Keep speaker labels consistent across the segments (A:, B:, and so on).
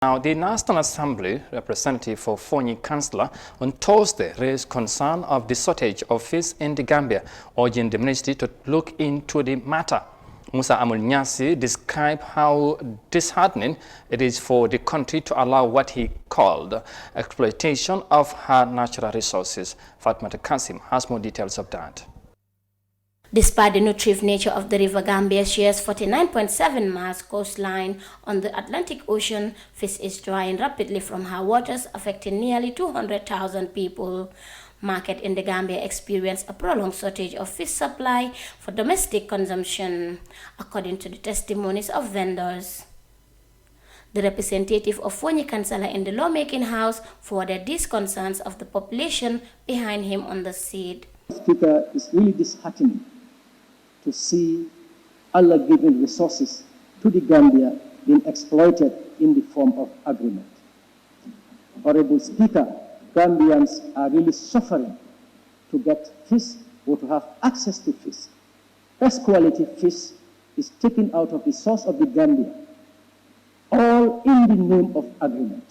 A: Now, the National Assembly representative for Fonyi Councillor on Thursday raised concern of the shortage of fish in the Gambia, urging the ministry to look into the matter. Musa Amul-Nyasi described how disheartening it is for the country to allow what he called exploitation of her natural resources. Fatma Kasim has more details of that.
B: Despite the nutritive nature of the river Gambia shares 49.7 miles coastline on the Atlantic Ocean, fish is drying rapidly from her waters, affecting nearly 200,000 people. Market in the Gambia experienced a prolonged shortage of fish supply for domestic consumption, according to the testimonies of vendors. The representative of Fonyi Councillor in the Lawmaking House forwarded these concerns of the population behind him on the seat.
C: Speaker, it's really disheartening to see Allah giving resources to the Gambia being exploited in the form of agreement. Honorable Speaker, Gambians are really suffering to get fish or to have access to fish. Best quality fish is taken out of the source of the Gambia, all in the name of agreement.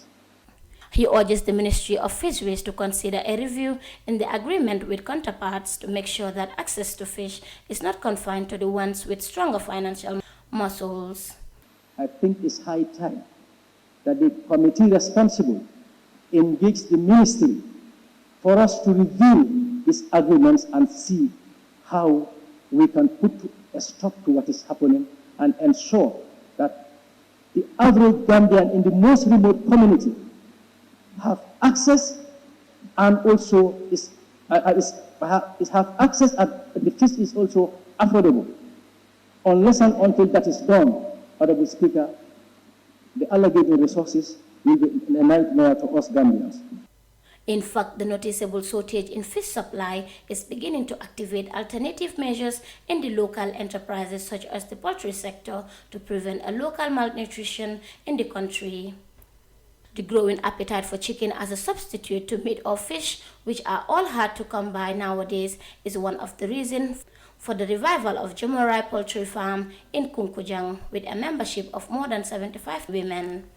B: He urges the Ministry of Fisheries to consider a review in the agreement with counterparts to make sure that access to fish is not confined to the ones with stronger financial muscles.
C: I think it's high time that the committee responsible engage the ministry for us to review these agreements and see how we can put a stop to what is happening and ensure that the average Gambian in the most remote community have access and also have access and the fish is also affordable. Unless and until that is done, Honorable Speaker, the allocated resources will be a nightmare to us Gambians.
B: In fact, the noticeable shortage in fish supply is beginning to activate alternative measures in the local enterprises such as the poultry sector to prevent a local malnutrition in the country. The growing appetite for chicken as a substitute to meat or fish, which are all hard to come by nowadays, is one of the reasons for the revival of Jomorai Poultry Farm in Kunkujang with a membership of more than 75 women.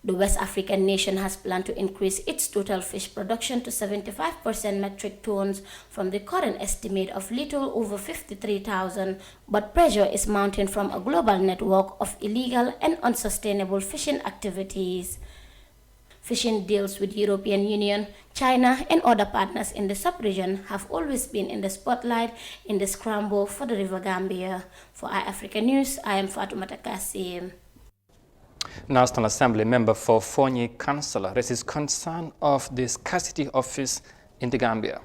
B: The West African nation has planned to increase its total fish production to 75% metric tons from the current estimate of little over 53,000, but pressure is mounting from a global network of illegal and unsustainable fishing activities. Fishing deals with European Union, China, and other partners in the sub-region have always been in the spotlight in the scramble for the River Gambia. For iAfrica News, I am Fatoumata Kassim.
A: National Assembly member for Fonyi Councillor raises concern of the scarcity of fish in the Gambia.